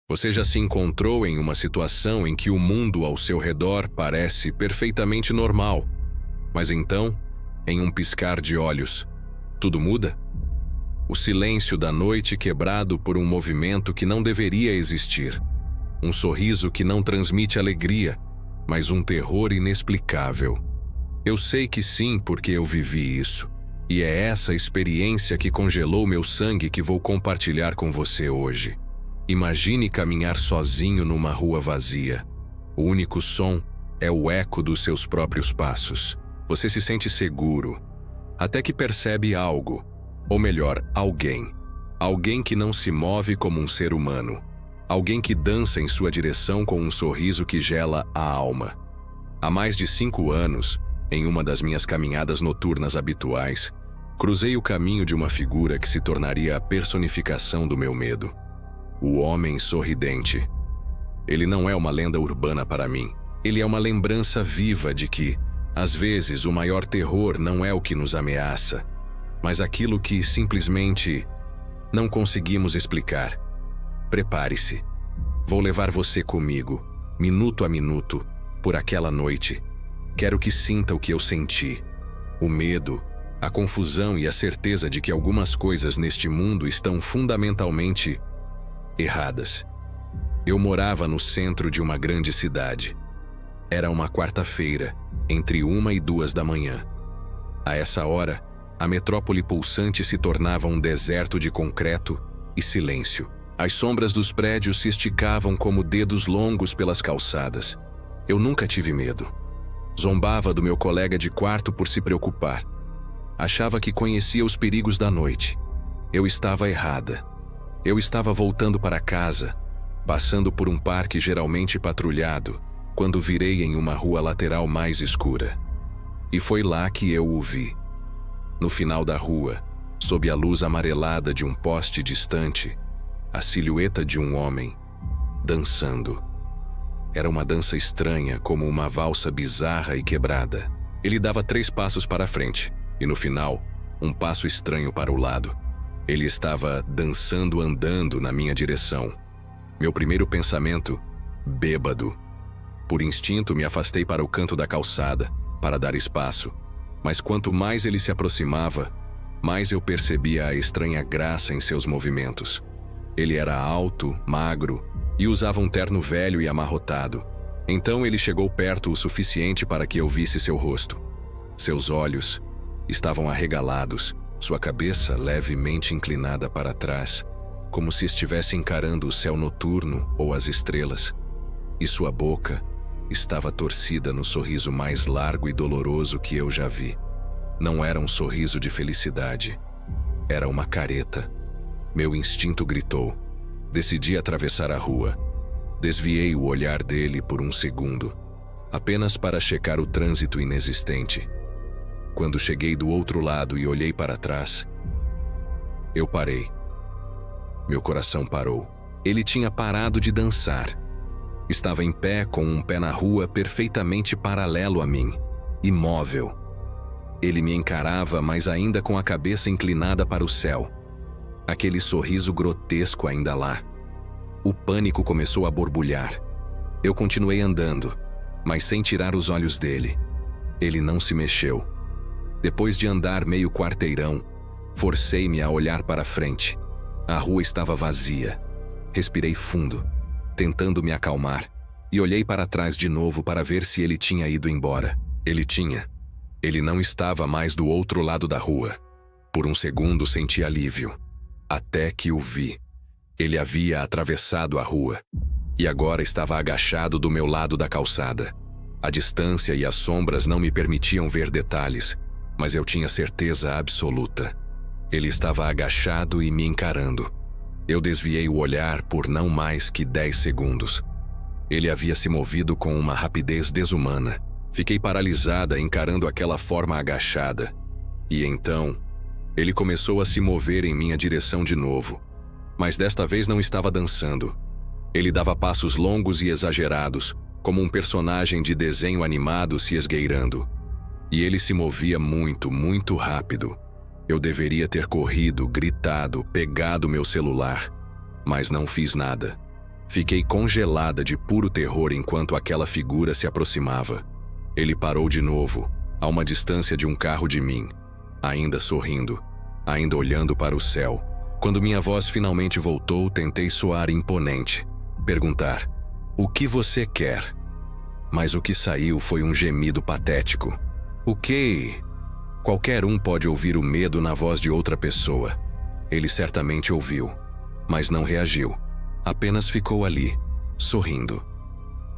Você já se encontrou em uma situação em que o mundo ao seu redor parece perfeitamente normal, mas então, em um piscar de olhos, tudo muda? O silêncio da noite quebrado por um movimento que não deveria existir. Um sorriso que não transmite alegria, mas um terror inexplicável. Eu sei que sim, porque eu vivi isso. E é essa experiência que congelou meu sangue que vou compartilhar com você hoje. Imagine caminhar sozinho numa rua vazia. O único som é o eco dos seus próprios passos. Você se sente seguro, até que percebe algo, ou melhor, alguém. Alguém que não se move como um ser humano. Alguém que dança em sua direção com um sorriso que gela a alma. Há mais de 5 anos, em uma das minhas caminhadas noturnas habituais, cruzei o caminho de uma figura que se tornaria a personificação do meu medo. O homem sorridente. Ele não é uma lenda urbana para mim. Ele é uma lembrança viva de que, às vezes, o maior terror não é o que nos ameaça, mas aquilo que simplesmente não conseguimos explicar. Prepare-se. Vou levar você comigo, minuto a minuto, por aquela noite. Quero que sinta o que eu senti. O medo, a confusão e a certeza de que algumas coisas neste mundo estão fundamentalmente erradas. Eu morava no centro de uma grande cidade. Era uma quarta-feira, entre 1 e 2 da manhã. A essa hora, a metrópole pulsante se tornava um deserto de concreto e silêncio. As sombras dos prédios se esticavam como dedos longos pelas calçadas. Eu nunca tive medo. Zombava do meu colega de quarto por se preocupar. Achava que conhecia os perigos da noite. Eu estava errada. Eu estava voltando para casa, passando por um parque geralmente patrulhado, quando virei em uma rua lateral mais escura. E foi lá que eu o vi. No final da rua, sob a luz amarelada de um poste distante, a silhueta de um homem, dançando. Era uma dança estranha, como uma valsa bizarra e quebrada. Ele dava 3 passos para a frente, e no final, um passo estranho para o lado. Ele estava dançando andando na minha direção. Meu primeiro pensamento, bêbado. Por instinto, me afastei para o canto da calçada, para dar espaço. Mas quanto mais ele se aproximava, mais eu percebia a estranha graça em seus movimentos. Ele era alto, magro, e usava um terno velho e amarrotado. Então ele chegou perto o suficiente para que eu visse seu rosto. Seus olhos estavam arregalados, sua cabeça levemente inclinada para trás, como se estivesse encarando o céu noturno ou as estrelas. E sua boca estava torcida no sorriso mais largo e doloroso que eu já vi. Não era um sorriso de felicidade. Era uma careta. Meu instinto gritou. Decidi atravessar a rua. Desviei o olhar dele por um segundo, apenas para checar o trânsito inexistente. Quando cheguei do outro lado e olhei para trás, eu parei. Meu coração parou. Ele tinha parado de dançar. Estava em pé com um pé na rua perfeitamente paralelo a mim, imóvel. Ele me encarava, mas ainda com a cabeça inclinada para o céu. Aquele sorriso grotesco ainda lá. O pânico começou a borbulhar. Eu continuei andando, mas sem tirar os olhos dele. Ele não se mexeu. Depois de andar meio quarteirão, forcei-me a olhar para frente. A rua estava vazia. Respirei fundo, tentando me acalmar, e olhei para trás de novo para ver se ele tinha ido embora. Ele tinha. Ele não estava mais do outro lado da rua. Por um segundo senti alívio, até que o vi. Ele havia atravessado a rua, e agora estava agachado do meu lado da calçada. A distância e as sombras não me permitiam ver detalhes, mas eu tinha certeza absoluta. Ele estava agachado e me encarando. Eu desviei o olhar por não mais que 10 segundos. Ele havia se movido com uma rapidez desumana. Fiquei paralisada encarando aquela forma agachada. E então, ele começou a se mover em minha direção de novo. Mas desta vez não estava dançando. Ele dava passos longos e exagerados, como um personagem de desenho animado se esgueirando. E ele se movia muito, muito rápido. Eu deveria ter corrido, gritado, pegado meu celular, mas não fiz nada. Fiquei congelada de puro terror enquanto aquela figura se aproximava. Ele parou de novo, a uma distância de um carro de mim, ainda sorrindo, ainda olhando para o céu. Quando minha voz finalmente voltou, tentei soar imponente, perguntar: "O que você quer?" Mas o que saiu foi um gemido patético. "O quê?" Qualquer um pode ouvir o medo na voz de outra pessoa. Ele certamente ouviu, mas não reagiu. Apenas ficou ali, sorrindo.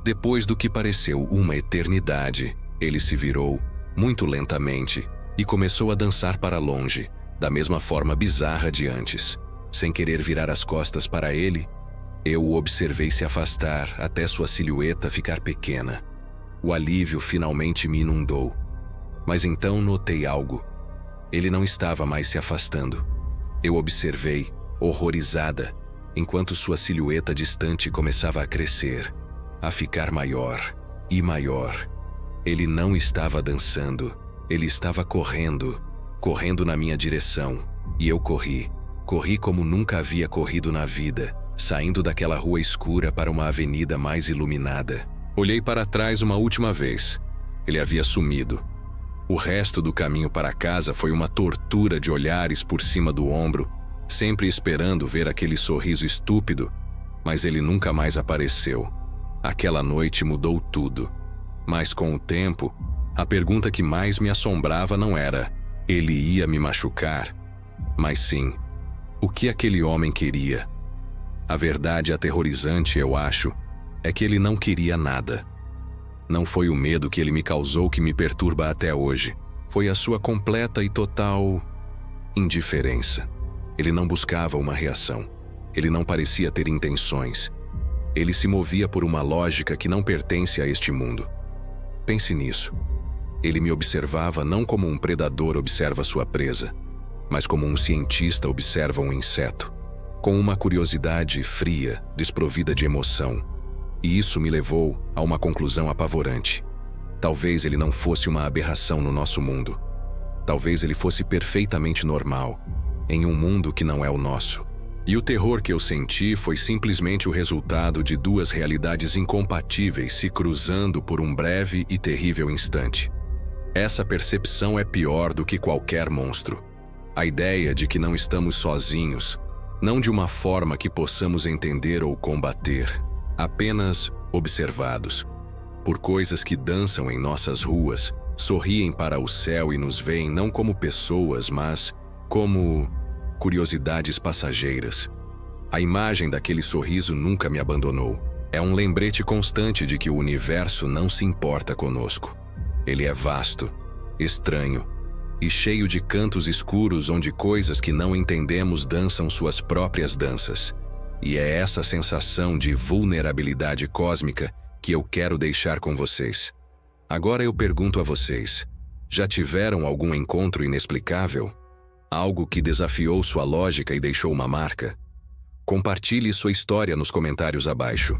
Depois do que pareceu uma eternidade, ele se virou, muito lentamente, e começou a dançar para longe, da mesma forma bizarra de antes. Sem querer virar as costas para ele, eu o observei se afastar até sua silhueta ficar pequena. O alívio finalmente me inundou. Mas então notei algo. Ele não estava mais se afastando. Eu observei, horrorizada, enquanto sua silhueta distante começava a crescer, a ficar maior e maior. Ele não estava dançando, ele estava correndo, correndo na minha direção, e eu corri como nunca havia corrido na vida, saindo daquela rua escura para uma avenida mais iluminada. Olhei para trás uma última vez. Ele havia sumido. O resto do caminho para casa foi uma tortura de olhares por cima do ombro, sempre esperando ver aquele sorriso estúpido, mas ele nunca mais apareceu. Aquela noite mudou tudo. Mas com o tempo, a pergunta que mais me assombrava não era: ele ia me machucar? Mas sim, o que aquele homem queria? A verdade aterrorizante, eu acho, é que ele não queria nada. Não foi o medo que ele me causou que me perturba até hoje. Foi a sua completa e total indiferença. Ele não buscava uma reação. Ele não parecia ter intenções. Ele se movia por uma lógica que não pertence a este mundo. Pense nisso. Ele me observava não como um predador observa sua presa, mas como um cientista observa um inseto, com uma curiosidade fria, desprovida de emoção. E isso me levou a uma conclusão apavorante. Talvez ele não fosse uma aberração no nosso mundo. Talvez ele fosse perfeitamente normal, em um mundo que não é o nosso. E o terror que eu senti foi simplesmente o resultado de duas realidades incompatíveis se cruzando por um breve e terrível instante. Essa percepção é pior do que qualquer monstro. A ideia de que não estamos sozinhos, não de uma forma que possamos entender ou combater, apenas observados, por coisas que dançam em nossas ruas, sorriem para o céu e nos veem não como pessoas, mas como curiosidades passageiras. A imagem daquele sorriso nunca me abandonou. É um lembrete constante de que o universo não se importa conosco. Ele é vasto, estranho e cheio de cantos escuros onde coisas que não entendemos dançam suas próprias danças. E é essa sensação de vulnerabilidade cósmica que eu quero deixar com vocês. Agora eu pergunto a vocês: já tiveram algum encontro inexplicável? Algo que desafiou sua lógica e deixou uma marca? Compartilhe sua história nos comentários abaixo.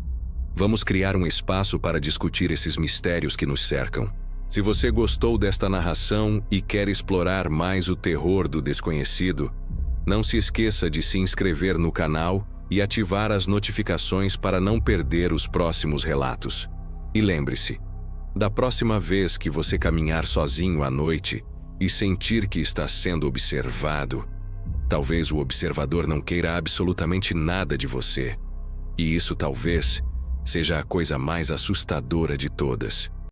Vamos criar um espaço para discutir esses mistérios que nos cercam. Se você gostou desta narração e quer explorar mais o terror do desconhecido, não se esqueça de se inscrever no canal e ativar as notificações para não perder os próximos relatos. E lembre-se, da próxima vez que você caminhar sozinho à noite e sentir que está sendo observado, talvez o observador não queira absolutamente nada de você. E isso talvez seja a coisa mais assustadora de todas.